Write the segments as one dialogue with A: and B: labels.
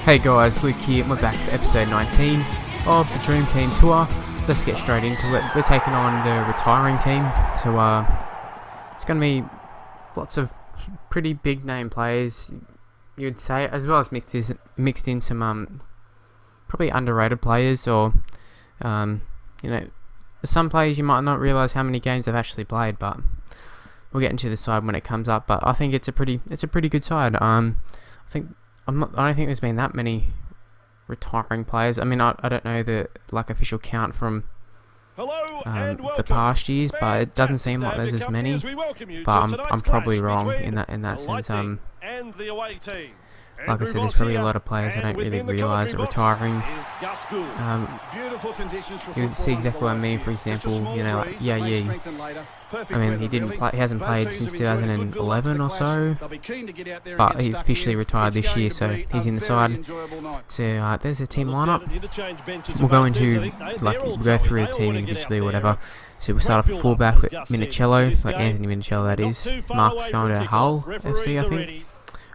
A: Hey guys, Luke here, and we're back for episode 19 of the Dream Team Tour. Let's get straight into it. We're taking on the retiring team, so it's going to be lots of pretty big name players, you'd say, as well as mixed in some probably underrated players, or some players you might not realise how many games they've actually played, but we'll get into the side when it comes up. But I think it's a pretty good side. I don't think there's been that many retiring players. I mean, I don't know the official count from the past years, but it doesn't seem like there's as many. But I'm probably wrong in that sense. Like I said, there's probably a lot of players I don't really realise are retiring. You see exactly what I mean. For example, like Yow Yeh. I mean, he hasn't played since 2011 or so, but he officially retired this year, so he's in the side. So there's a team lineup. We'll go through the team individually or whatever. So we'll start off at fullback with Minichello, like Anthony Minichello, that is. Mark's going to Hull FC, I think.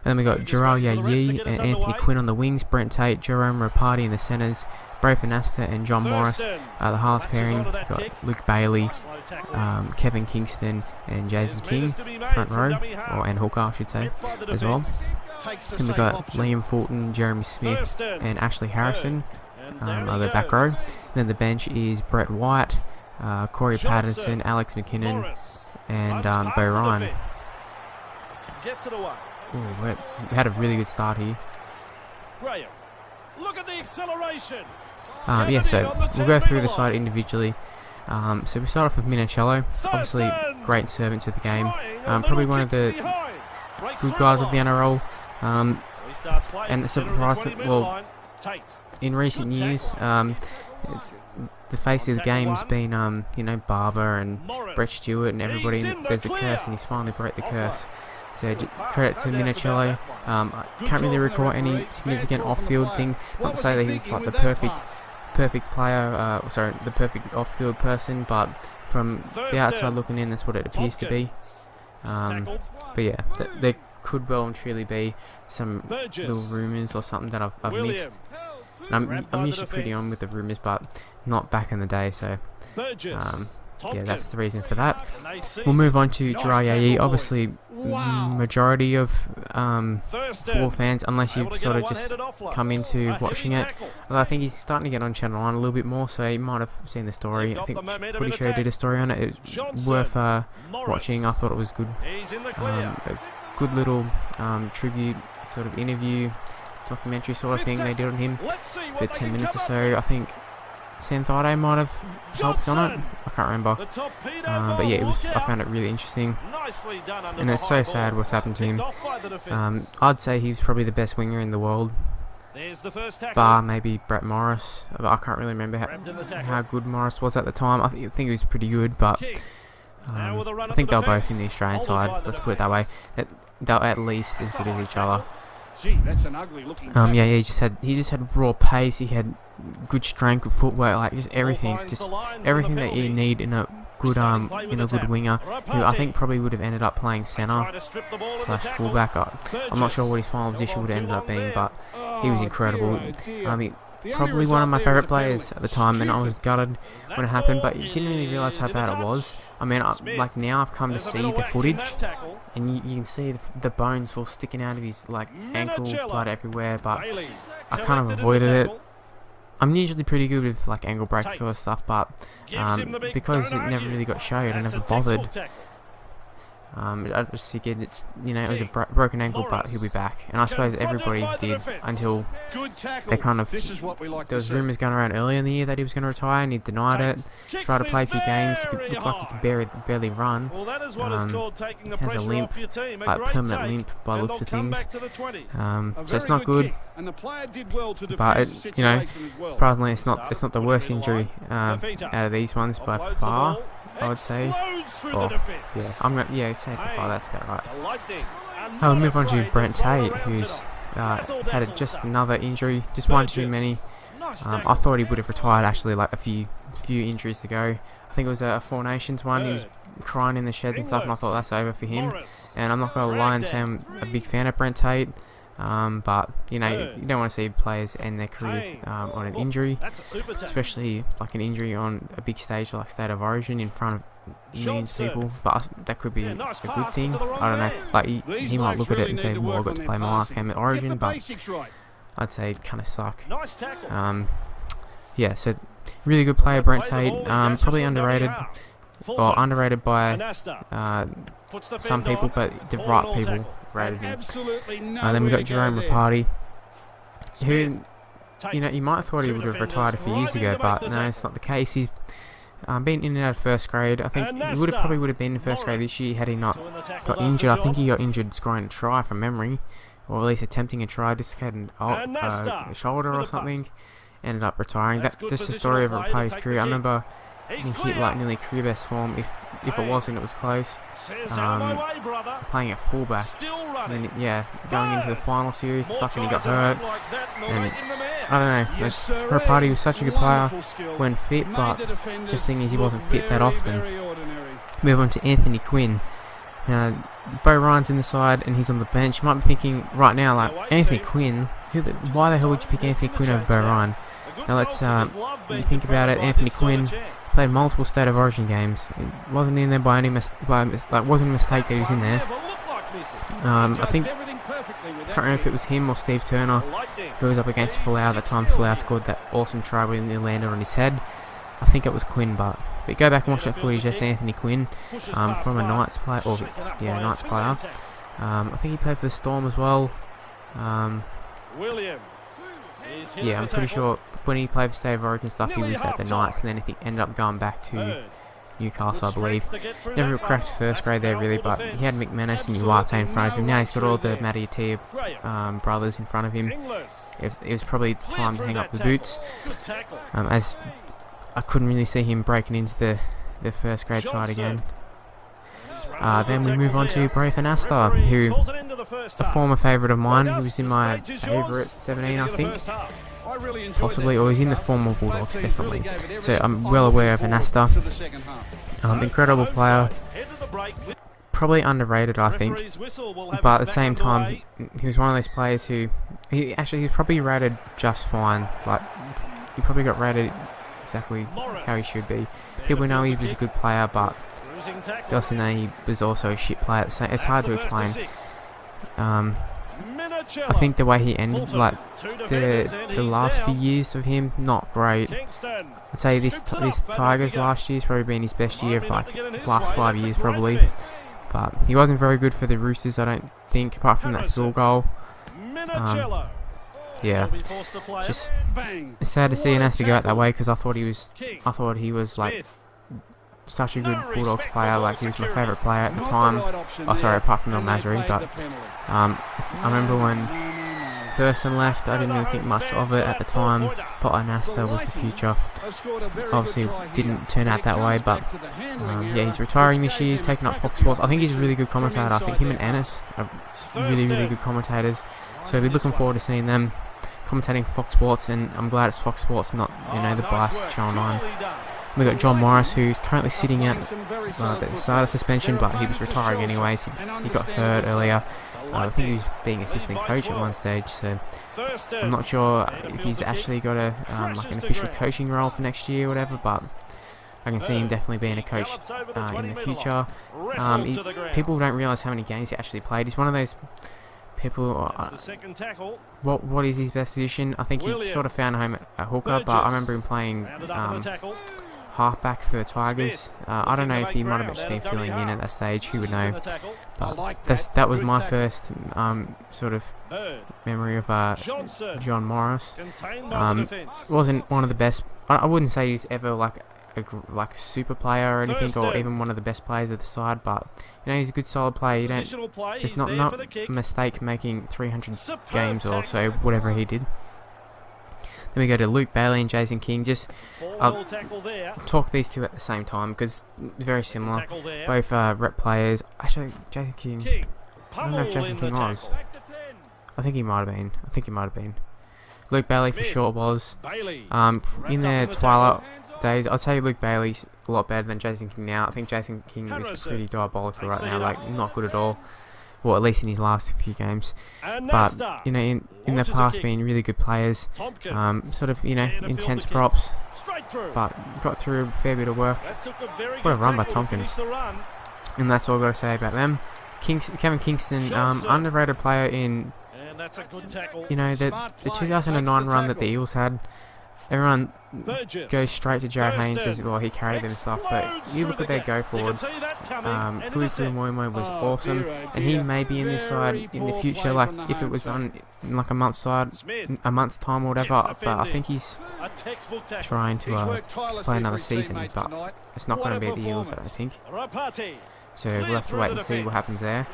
A: And then we got Jharal Yow Yeh and Anthony Quinn on the wings, Brent Tate, Jerome Ropati in the centres, Braith Anasta and John Morris, the halves pairing. We've got Luke Bailey, Kevin Kingston and Jason King, front row, and hooker I should say, as well. Then we've got Liam Fulton, Jeremy Smith and Ashley Harrison, the back row. Then the bench is Brett White, Corey Patterson, Alex McKinnon and Beau Ryan. Ooh, we had a really good start here.
B: Look at the acceleration.
A: So we'll go through the side individually. So we start off with Minichello, obviously great servant to the game. Probably one of the good guys of the NRL. And surprised that, well, in recent years, the face of the game's been, Barber and Brett Stewart and everybody. There's a curse, and he's finally broke the curse. So credit to Minichello. I can't really recall any significant off-field things. Not to say that he's like the perfect player, the perfect off-field person, but from the outside looking in, that's what it appears to be. But yeah, there could well and truly be some little rumours or something that I've missed. And I'm usually pretty on with the rumours, but not back in the day, so yeah, that's the reason for that. We'll move on to Jharal Yow Yeh. Obviously, majority of four fans, unless you sort of just come into watching it. Although I think he's starting to get on Channel 9 a little bit more, so you might have seen the story. I think Footy Show did a story on it. It's worth watching. I thought it was good. A good little tribute sort of interview, documentary sort of thing they did on him for 10 minutes or so. I think Sam Thaiday might have helped on it. I can't remember. But yeah, I found it really interesting. And it's so sad what's happened to him. I'd say he was probably the best winger in the world. Bar maybe Brett Morris. I can't really remember how good Morris was at the time. I think he was pretty good, but I think they're both in the Australian side. Let's put it that way. They're at least as good as each other.
C: That's an ugly looking
A: he just had raw pace. He had good strength, good footwork, like just everything that you need in a good winger, who I think probably would have ended up playing centre / fullback. I'm not sure what his final position would have ended up being, but he was incredible. Probably one of my favourite players at the time, and I was gutted when it happened, but you didn't really realise how bad it was. I mean, now I've come to see the footage, and you can see the bones all sticking out of his ankle, blood everywhere, but I kind of avoided it. I'm usually pretty good with ankle breaks sort of stuff, but because it never really got showed, I never bothered. I just figured it was a broken ankle, but he'll be back. And I suppose everybody did until they kind of. There was rumours going around earlier in the year that he was going to retire, and he denied it. Tried to play a few games. It looked like he could barely run. Has a limp, permanent limp by the looks of things. So it's not good. But surprisingly, it's not the worst injury out of these ones by far, I would say. Say by far, that's about right. I'll move on to Brent Tate, who's had just another injury, just one too many. I thought he would have retired actually a few injuries ago. I think it was a Four Nations one. He was crying in the shed and stuff, and I thought that's over for him. And I'm not going to lie and say I'm a big fan of Brent Tate. But you know, you don't want to see players end their careers on an injury, especially like an injury on a big stage like State of Origin in front of millions of people. But that could be a good thing. I don't know. Like he might look at it and say, "Well, I got to play my last game at Origin," but I'd say it kind of suck. Yeah, so really good player, Brent Tate. Probably underrated, or underrated by some people, but the right people rated him. Then we got Jerome Ropati, who, you know, you might have thought he would have retired a few years ago, but no, it's not the case. He's been in and out of first grade. I think he probably would have been in first grade this year had he not got injured. I think he got injured scoring a try from memory, or at least attempting a try. Dislocated a shoulder or something. Ended up retiring. That's just the story of Ropati's career. I remember he hit like nearly career best form, if it wasn't, it was close. Playing at fullback, and then going into the final series and stuff, and he got hurt. And I don't know, Ropati was such a good player when fit, but just the thing is he wasn't fit that often. Move on to Anthony Quinn. Now, Beau Ryan's in the side and he's on the bench. You might be thinking right now, like, Anthony Quinn, why the hell would you pick Anthony Quinn over Beau Ryan? Now let's you think about it. Anthony Quinn played multiple State of Origin games. It wasn't in there by any wasn't a mistake that he was in there. I think, can't remember if it was him or Steve Turner who was up against Fulton at the time. Fulton scored that awesome try when it landed on his head. I think it was Quinn, but go back and watch that footage. That's Anthony Quinn from a Knights player, Knights player. I think he played for the Storm as well. Yeah, I'm pretty sure when he played for State of Origin stuff, he was at the Knights, and then he ended up going back to Newcastle, I believe. Never cracked first grade there really, but he had McKinnon and Uwate in front of him. Now he's got all the Matty brothers in front of him. It was probably time to hang up the boots, as I couldn't really see him breaking into the first grade side again. Then we move on to Braith Anasta, who a former favourite of mine. He was in my favourite 17, I think, possibly, or he's in the former Bulldogs, definitely. So I'm well aware of Anasta. Incredible player, probably underrated, I think. But at the same time, he was one of those players who he's probably rated just fine. Like, he probably got rated exactly how he should be. People know he was a good player, but they also know he was also a shit player. It's hard to explain. I think the way he ended, like the last few years of him, not great. I'd say this Tigers last year's probably been his best year of like last 5 years probably. But he wasn't very good for the Roosters, I don't think, apart from that field goal. Yeah, just it's sad to see Anasta go out that way, because I thought he was like such a good Bulldogs player. Like, he was my favourite player at the time. Oh, sorry, apart from El Masri. But I remember when Thurston left, I didn't really think much of it at the time, but Anasta was the future. Obviously didn't turn out that way, but yeah, he's retiring this year, taking up Fox Sports. I think he's a really good commentator. I think him and Ennis are really, really good commentators, so I'll be looking forward to seeing them commentating Fox Sports, and I'm glad it's Fox Sports, not, you know, the biased Channel 9. We got John Morris, who's currently sitting at the start of suspension, but he was retiring anyways. He got hurt earlier. I think he was being assistant coach at one stage, so I'm not sure if he's actually got a like an official coaching role for next year or whatever, but I can see him definitely being a coach in the future. People don't realise how many games he actually played. He's one of those people. What is his best position? I think he sort of found a home at hooker, but I remember him playing halfback for Tigers. I don't know if he might have just been filling in at that stage, who would know. But that was my first sort of memory of John Morris. Wasn't one of the best. I wouldn't say he's ever like a super player or anything, or even one of the best players of the side, but you know, he's a good solid player. It's not a mistake making 300 games or so, whatever he did. Then we go to Luke Bailey and Jason King. I'll talk these two at the same time because they're very similar. Both rep players. Actually, Jason King. I don't know if Jason King was. I think he might have been. Luke Bailey for sure was. In their twilight days, I'd say Luke Bailey's a lot better than Jason King now. I think Jason King is pretty diabolical right now, like not good at all. or at least in his last few games. But you know, in the past, being really good players, sort of, you know, intense props, but got through a fair bit of work. What a run by Tompkins! And that's all I've got to say about them. Kevin Kingston, underrated player in, you know, the 2009 run that the Eels had. Everyone goes straight to Jared Haynes and says, well, he carried them and stuff, but you look at their go forwards. Fuiku Moimo was awesome, and he may be in this side in the future, like if it was on in like a month's time or whatever. But I think he's trying to play another season, but it's not going to be the Eels, I don't think. So we'll have to wait and see what happens there.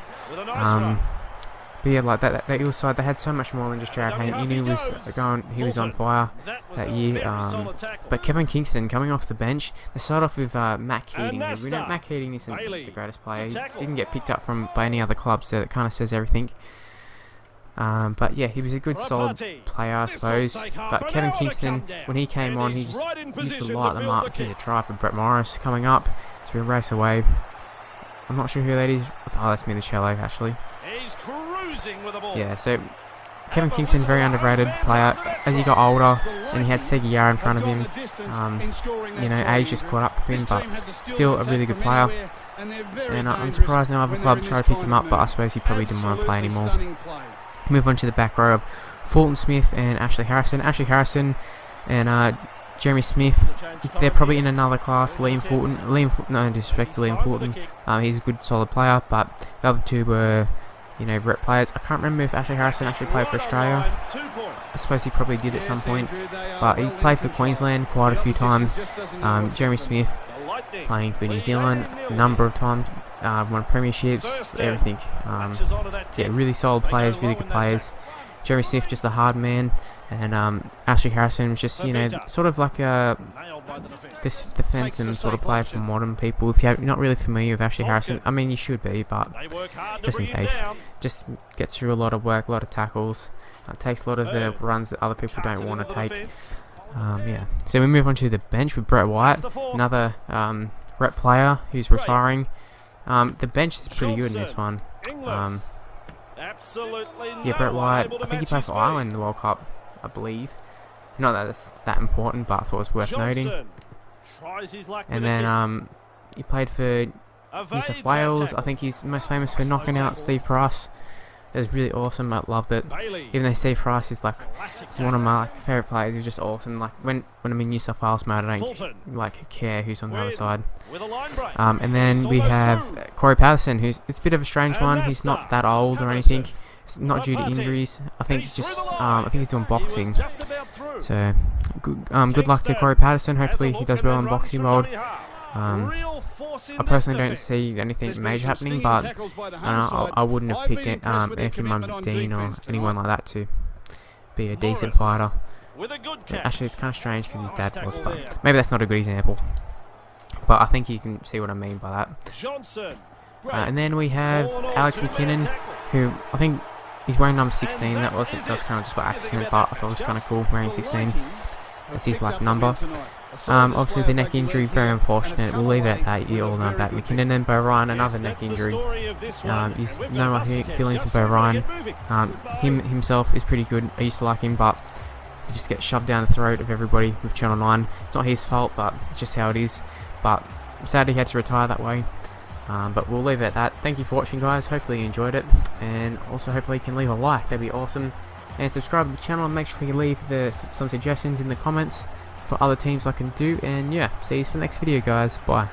A: But yeah, like that Eels side, they had so much more than just Jared Haynes. You knew he was on fire that year. But Kevin Kingston coming off the bench, they start off with Matt Keating. We know Matt Keating isn't the greatest player. He didn't get picked up by any other club, so it kind of says everything. But yeah, he was a good solid player, I suppose. But Kevin Kingston, when he came on, he just used to light them up. Here's a try for Brett Morris coming up as we race away. I'm not sure who that is. Oh, that's Minichello, actually. Yeah, so Kevin Kingston's very underrated player. As he got older and he had Seguiar in front of him, you know, age just caught up with him, but still a really good player. And I'm surprised no other club tried to pick him up, but I suppose he probably didn't want to play anymore. Move on to the back row of Fulton Smith and Ashley Harrison. Ashley Harrison and Jeremy Smith, they're probably in another class. Liam Fulton, no disrespect to Liam Fulton, he's a good solid player, but the other two were, you know, rep players. I can't remember if Ashley Harrison actually played for Australia. I suppose he probably did at some point, but he played for Queensland quite a few times. Jeremy Smith playing for New Zealand a number of times, won premierships, everything. Yeah, really solid players, really good players. Jeremy Smith just a hard man, and Ashley Harrison was just, you know, sort of like this defensive sort of player for modern people. If you're not really familiar with Ashley Harrison, I mean, you should be, but just in case, just gets through a lot of work, a lot of tackles, takes a lot of the runs that other people don't want to take. Yeah, so we move on to the bench with Brett White, another rep player who's retiring. The bench is pretty good in this one. Yeah, Brett White, I think he played for Ireland in the World Cup, I believe. Not that it's that important, but I thought it was worth noting. And then he played for New South Wales. I think he's most famous for knocking out Steve Price. It was really awesome. I loved it. Even though Steve Price is like one of my favourite players, he was just awesome. Like when I'm in New South Wales mode, I don't like care who's on the other side. And then we have Corey Patterson, who's it's a bit of a strange one. He's not that old or anything. It's not due to injuries. I think it's just I think he's doing boxing. So good luck to Corey Patterson. Hopefully he does well in boxing mode. I personally don't see anything major happening, but I wouldn't have picked Anthony Mundine or anyone like that to be a decent fighter. Actually, it's kind of strange because his dad was, but maybe that's not a good example. But I think you can see what I mean by that. And then we have Alex McKinnon, who I think he's wearing number 16. That was kind of just by accident, but I thought it was kind of cool wearing 16. That's his like number. Obviously the neck injury, very unfortunate. We'll leave it at that. You all know about McKinnon. And Beau Ryan, another neck injury. He's no more feelings of Beau Ryan. Himself is pretty good. I used to like him, but he just gets shoved down the throat of everybody with Channel 9. It's not his fault, but it's just how it is. But sadly he had to retire that way. But we'll leave it at that. Thank you for watching, guys. Hopefully you enjoyed it, and also hopefully you can leave a like. That'd be awesome. And subscribe to the channel and make sure you leave some suggestions in the comments for other teams I can do. And yeah, see you for the next video, guys. Bye.